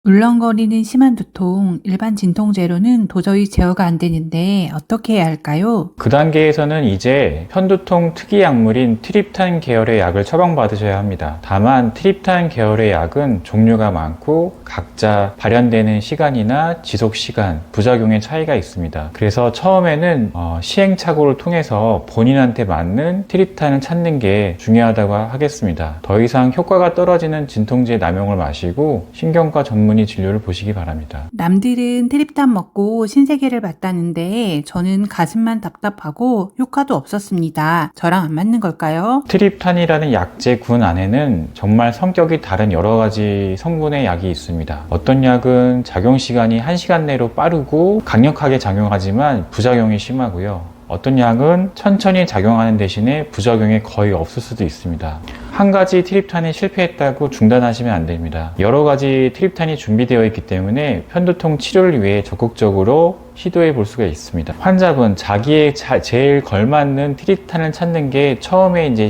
울렁거리는 심한 두통, 일반 진통제로는 도저히 제어가 안 되는데 어떻게 해야 할까요? 그 단계에서는 이제 편두통 특이 약물인 트립탄 계열의 약을 처방받으셔야 합니다. 다만 트립탄 계열의 약은 종류가 많고 각자 발현되는 시간이나 지속 시간, 부작용의 차이가 있습니다. 그래서 처음에는 시행착오를 통해서 본인한테 맞는 트립탄을 찾는 게 중요하다고 하겠습니다. 더 이상 효과가 떨어지는 진통제 남용을 마시고 신경과 전문의 진료를 보시기 바랍니다. 남들은 트립탄 먹고 신세계를 봤다는데 저는 가슴만 답답하고 효과도 없었습니다. 저랑 안 맞는 걸까요? 트립탄이라는 약제군 안에는 정말 성격이 다른 여러 가지 성분의 약이 있습니다. 어떤 약은 작용 시간이 1시간 내로 빠르고 강력하게 작용하지만 부작용이 심하고요. 어떤 약은 천천히 작용하는 대신에 부작용이 거의 없을 수도 있습니다. 한 가지 트립탄이 실패했다고 중단하시면 안 됩니다. 여러 가지 트립탄이 준비되어 있기 때문에 편두통 치료를 위해 적극적으로 시도해 볼 수가 있습니다. 환자분 자기의 제일 걸맞는 트립탄을 찾는 게 처음에 이제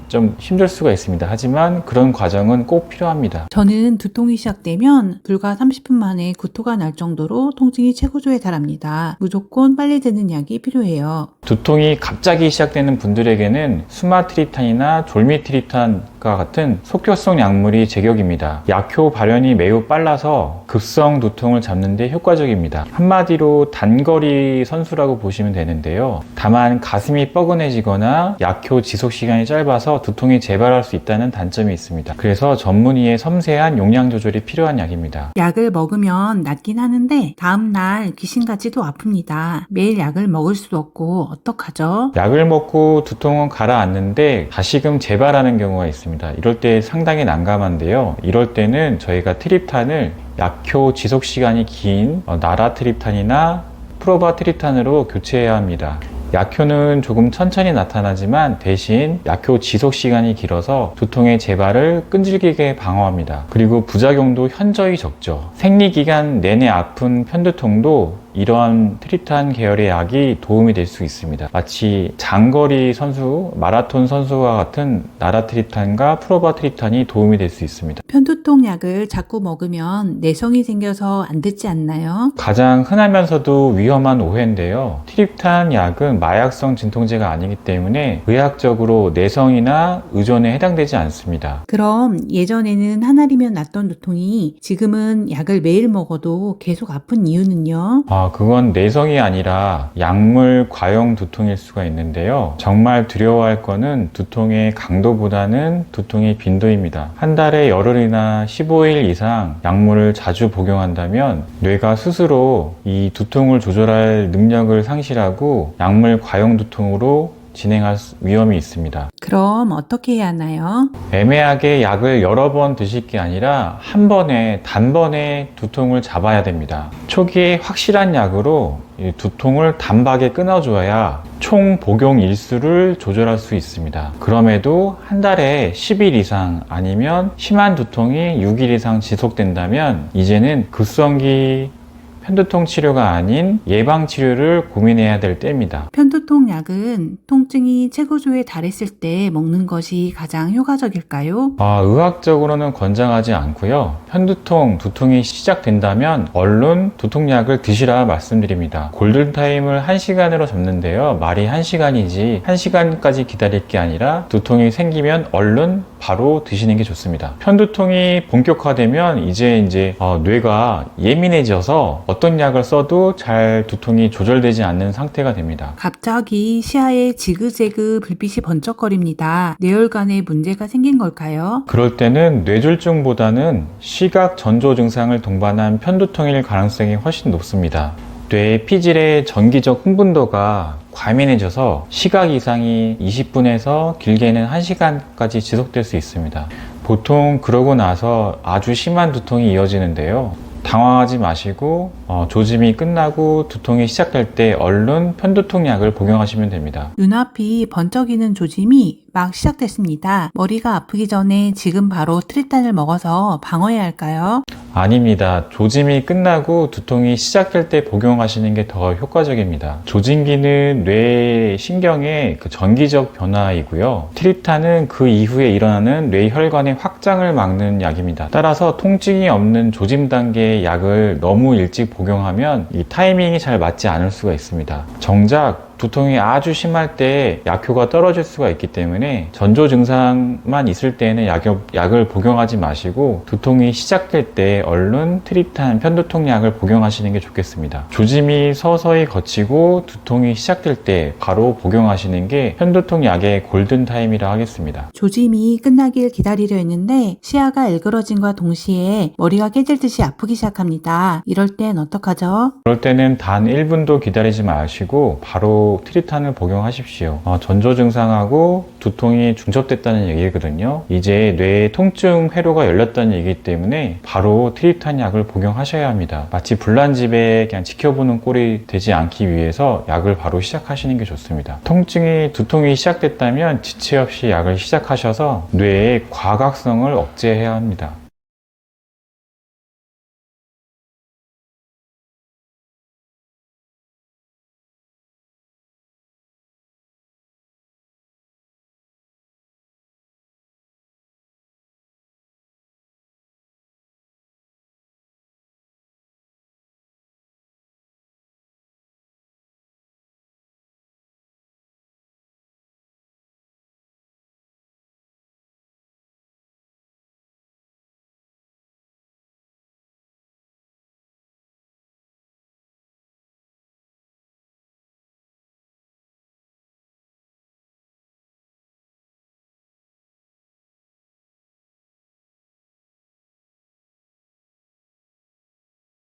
좀 힘들 수가 있습니다. 하지만 그런 과정은 꼭 필요합니다. 저는 두통이 시작되면 불과 30분 만에 구토가 날 정도로 통증이 최고조에 달합니다. 무조건 빨리 드는 약이 필요해요. 두통이 갑자기 시작되는 분들에게는 수마트립탄이나 졸미트립탄과 같은 속효성 약물이 제격입니다. 약효 발현이 매우 빨라서 급성 두통을 잡는 데 효과적입니다. 한마디로 단거리 선수라고 보시면 되는데요. 다만 가슴이 뻐근해지거나 약효 지속 시간이 짧아서 두통이 재발할 수 있다는 단점이 있습니다. 그래서 전문의의 섬세한 용량 조절이 필요한 약입니다. 약을 먹으면 낫긴 하는데 다음날 귀신같이도 아픕니다. 매일 약을 먹을 수도 없고 어떡하죠? 약을 먹고 두통은 가라앉는데 다시금 재발하는 경우가 있습니다. 이럴 때 상당히 난감한데요. 이럴 때는 저희가 트립탄을 약효 지속 시간이 긴 나라트립탄이나 프로바트립탄으로 교체해야 합니다. 약효는 조금 천천히 나타나지만 대신 약효 지속 시간이 길어서 두통의 재발을 끈질기게 방어합니다. 그리고 부작용도 현저히 적죠. 생리기간 내내 아픈 편두통도 이러한 트립탄 계열의 약이 도움이 될 수 있습니다. 마치 장거리 선수, 마라톤 선수와 같은 나라트립탄과 프로바트립탄이 도움이 될 수 있습니다. 편두통 약을 자꾸 먹으면 내성이 생겨서 안 듣지 않나요? 가장 흔하면서도 위험한 오해인데요. 트립탄 약은 마약성 진통제가 아니기 때문에 의학적으로 내성이나 의존에 해당되지 않습니다. 그럼 예전에는 한 알이면 낫던 두통이 지금은 약을 매일 먹어도 계속 아픈 이유는요? 그건 내성이 아니라 약물 과용 두통일 수가 있는데요. 정말 두려워할 거는 두통의 강도보다는 두통의 빈도입니다. 한 달에 열흘이나 15일 이상 약물을 자주 복용한다면 뇌가 스스로 이 두통을 조절할 능력을 상실하고 약물 과용 두통으로 진행할 위험이 있습니다. 그럼 어떻게 해야 하나요? 애매하게 약을 여러 번 드실 게 아니라 한 번에 단번에 두통을 잡아야 됩니다. 초기에 확실한 약으로 이 두통을 단박에 끊어줘야 총 복용 일수를 조절할 수 있습니다. 그럼에도 한 달에 10일 이상 아니면 심한 두통이 6일 이상 지속된다면 이제는 급성기 편두통 치료가 아닌 예방 치료를 고민해야 될 때입니다. 편두통 약은 통증이 최고조에 달했을 때 먹는 것이 가장 효과적일까요? 의학적으로는 권장하지 않고요. 편두통, 두통이 시작된다면 얼른 두통약을 드시라 말씀드립니다. 골든타임을 1시간으로 잡는데요. 말이 1시간이지 1시간까지 기다릴 게 아니라 두통이 생기면 얼른 바로 드시는 게 좋습니다. 편두통이 본격화되면 이제 뇌가 예민해져서 어떤 약을 써도 잘 두통이 조절되지 않는 상태가 됩니다. 갑자기 시야에 지그재그 불빛이 번쩍거립니다. 뇌혈관에 문제가 생긴 걸까요? 그럴 때는 뇌졸중보다는 시각 전조 증상을 동반한 편두통일 가능성이 훨씬 높습니다. 뇌 피질의 전기적 흥분도가 과민해져서 시각 이상이 20분에서 길게는 1시간까지 지속될 수 있습니다. 보통 그러고 나서 아주 심한 두통이 이어지는데요. 당황하지 마시고 조짐이 끝나고 두통이 시작될 때 얼른 편두통 약을 복용하시면 됩니다. 눈앞이 번쩍이는 조짐이 막 시작됐습니다. 머리가 아프기 전에 지금 바로 트립탄을 먹어서 방어해야 할까요? 아닙니다. 조짐이 끝나고 두통이 시작될 때 복용하시는 게 더 효과적입니다. 조짐기는 뇌 신경의 그 전기적 변화이고요. 트립탄은 그 이후에 일어나는 뇌 혈관의 확장을 막는 약입니다. 따라서 통증이 없는 조짐 단계의 약을 너무 일찍 복용하면 이 타이밍이 잘 맞지 않을 수가 있습니다. 정작 두통이 아주 심할 때 약효가 떨어질 수가 있기 때문에 전조 증상만 있을 때에는 약을 복용하지 마시고 두통이 시작될 때 얼른 트립탄 편두통 약을 복용하시는 게 좋겠습니다. 조짐이 서서히 거치고 두통이 시작될 때 바로 복용하시는 게 편두통 약의 골든타임이라 하겠습니다. 조짐이 끝나길 기다리려 했는데 시야가 일그러짐과 동시에 머리가 깨질 듯이 아프기 시작합니다. 이럴 땐 어떡하죠? 그럴 때는 단 1분도 기다리지 마시고 바로 트립탄을 복용하십시오. 전조 증상하고 두통이 중첩됐다는 얘기거든요. 이제 뇌의 통증 회로가 열렸다는 얘기이기 때문에 바로 트립탄 약을 복용하셔야 합니다. 마치 불난 집에 그냥 지켜보는 꼴이 되지 않기 위해서 약을 바로 시작하시는 게 좋습니다. 두통이 시작됐다면 지체 없이 약을 시작하셔서 뇌의 과각성을 억제해야 합니다.